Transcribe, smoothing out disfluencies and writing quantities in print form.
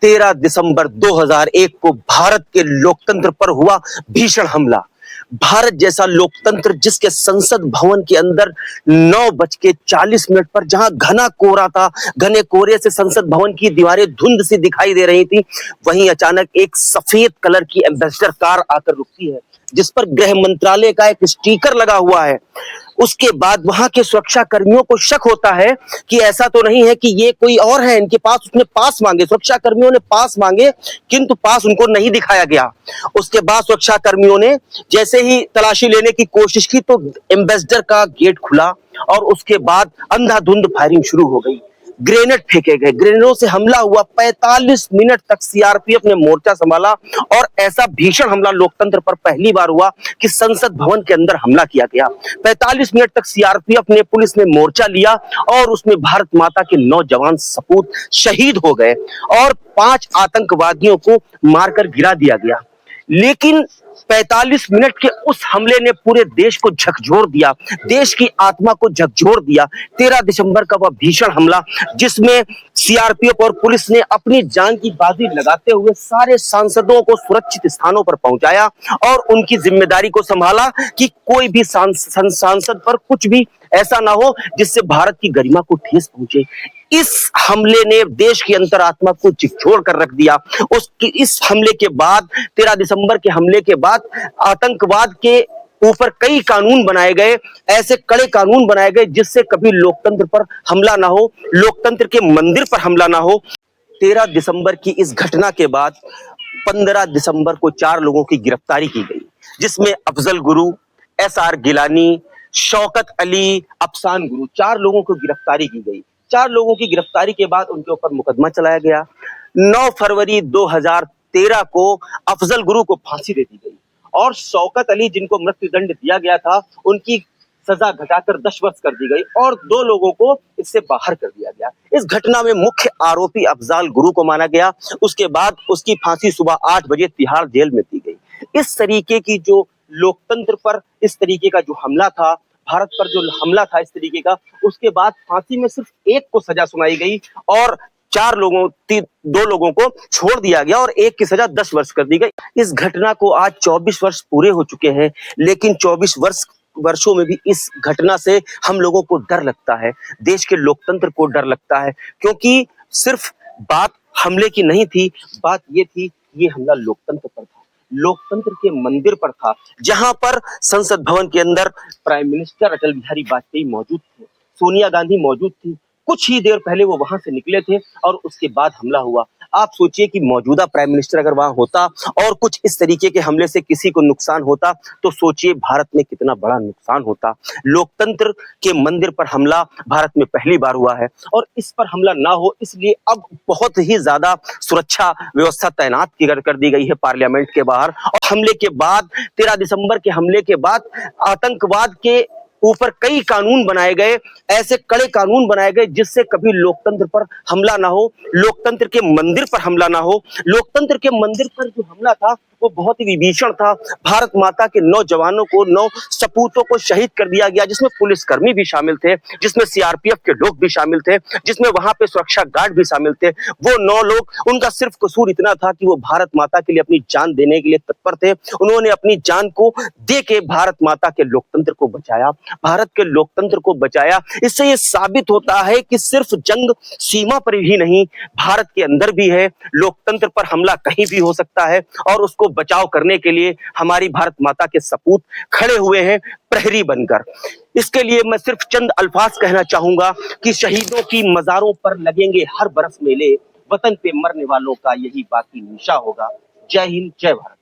13 दिसंबर 2001 को भारत के लोकतंत्र पर हुआ भीषण हमला। भारत जैसा लोकतंत्र जिसके संसद भवन के अंदर 9:40 पर जहां घना कोहरा था, घने कोहरे से संसद भवन की दीवारें धुंध सी दिखाई दे रही थी, वहीं अचानक एक सफेद कलर की एम्बेसडर कार आकर रुकती है जिस पर गृह मंत्रालय का एक स्टिकर लगा हुआ है। उसके बाद वहां के सुरक्षा कर्मियों को शक होता है कि ऐसा तो नहीं है कि ये कोई और है इनके पास। उसने पास मांगे, सुरक्षा कर्मियों ने पास मांगे, किंतु पास उनको नहीं दिखाया गया। उसके बाद सुरक्षा कर्मियों ने जैसे ही तलाशी लेने की कोशिश की तो एम्बेसडर का गेट खुला और उसके बाद अंधाधुंध फायरिंग शुरू हो गई। ग्रेनेड फेंके गए, ग्रेनेडों से हमला हुआ। 45 मिनट तक सीआरपीएफ ने मोर्चा संभाला और ऐसा भीषण हमला लोकतंत्र पर पहली बार हुआ कि संसद भवन के अंदर हमला किया गया। 45 मिनट तक सीआरपीएफ ने, पुलिस ने मोर्चा लिया और उसमें भारत माता के 9 जवान सपूत शहीद हो गए और 5 आतंकवादियों को मारकर गिरा दिया गया। लेकिन 45 मिनट के उस हमले ने पूरे देश को झकझोर दिया, देश की आत्मा को झकझोर दिया। 13 दिसंबर का वह भीषण हमला जिसमें सीआरपीएफ और पुलिस ने अपनी जान की बाजी लगाते हुए सारे सांसदों को सुरक्षित स्थानों पर पहुंचाया और उनकी जिम्मेदारी को संभाला कि कोई भी सांसद पर कुछ भी ऐसा ना हो जिससे भारत की गरिमा को ठेस पहुंचे। इस हमले ने देश की अंतरात्मा को झकझोर कर रख दिया। इस हमले के बाद, 13 दिसंबर के हमले के बाद आतंकवाद के ऊपर कई कानून बनाए गए, ऐसे कड़े कानून बनाए गए जिससे कभी लोकतंत्र पर हमला ना हो, लोकतंत्र के मंदिर पर हमला ना हो। 13 दिसंबर की इस घटना के बाद 15 दिसंबर को 4 लोगों की गिरफ्तारी की गई, जिसमें अफजल गुरु, SR गिलानी, शौकत अली, अफसान गुरु, 4 लोगों को गिरफ्तारी की गई। 4 लोगों की गिरफ्तारी के बाद उनके ऊपर मुकदमा चलाया गया। 9 फरवरी 2013 को अफजल गुरु को फांसी दे दी गई और शौकत अली, जिनको मृत्युदंड दिया गया था, उनकी सजा घटाकर 10 वर्ष कर दी गई और 2 लोगों को इससे बाहर कर दिया गया। इस घटना में मुख्य आरोपी अफजल गुरु को माना गया। उसके बाद उसकी फांसी सुबह 8 बजे तिहाड़ जेल में दी गई। इस तरीके की जो लोकतंत्र पर इस तरीके का जो हमला था, भारत पर जो हमला था इस तरीके का, उसके बाद फांसी में सिर्फ एक को सजा सुनाई गई और 2 लोगों को छोड़ दिया गया और एक की सजा 10 वर्ष कर दी गई। इस घटना को आज 24 वर्ष पूरे हो चुके हैं, लेकिन 24 वर्षों में भी इस घटना से हम लोगों को डर लगता है, देश के लोकतंत्र को डर लगता है, क्योंकि सिर्फ बात हमले की नहीं थी, बात ये थी, ये हमला लोकतंत्र पर था, लोकतंत्र के मंदिर पर था, जहां पर संसद भवन के अंदर प्राइम मिनिस्टर अटल बिहारी वाजपेयी मौजूद थे, सोनिया गांधी मौजूद थी। कुछ ही देर पहले वो वहां से निकले थे और उसके बाद हमला हुआ। आप सोचिए कि मौजूदा प्राइम मिनिस्टर अगर वहां होता और कुछ इस तरीके के हमले से किसी को नुकसान होता तो सोचिए भारत में कितना बड़ा नुकसान होता। लोकतंत्र के मंदिर पर हमला भारत में पहली बार हुआ है और इस पर हमला ना हो इसलिए अब बहुत ही ज्यादा सुरक्षा व्यवस्था तैनात कर दी गई है पार्लियामेंट के बाहर। और हमले के बाद, 13 दिसंबर के हमले के बाद आतंकवाद के ऊपर कई कानून बनाए गए, ऐसे कड़े कानून बनाए गए जिससे कभी लोकतंत्र पर हमला ना हो, लोकतंत्र के मंदिर पर हमला ना हो। लोकतंत्र के मंदिर पर जो हमला था वो बहुत ही विभीषण था। भारत माता के 9 जवानों को, 9 सपूतों को शहीद कर दिया गया, जिसमें पुलिसकर्मी भी शामिल थे, जिसमें सीआरपीएफ के लोग भी शामिल थे, जिसमें वहां पे सुरक्षा गार्ड भी शामिल थे। वो 9 लोग, उनका सिर्फ कसूर इतना था कि वो भारत माता के लिए अपनी जान देने के लिए तत्पर थे। उन्होंने अपनी जान को दे के भारत माता के लोकतंत्र को बचाया, भारत के लोकतंत्र को बचाया। इससे ये साबित होता है कि सिर्फ जंग सीमा पर ही नहीं, भारत के अंदर भी है। लोकतंत्र पर हमला कहीं भी हो सकता है और उसको बचाव करने के लिए हमारी भारत माता के सपूत खड़े हुए हैं प्रहरी बनकर। इसके लिए मैं सिर्फ चंद अल्फाज कहना चाहूंगा कि शहीदों की मजारों पर लगेंगे हर बरस मेले, वतन पे मरने वालों का यही बाकी निशा होगा। जय हिंद, जय भारत।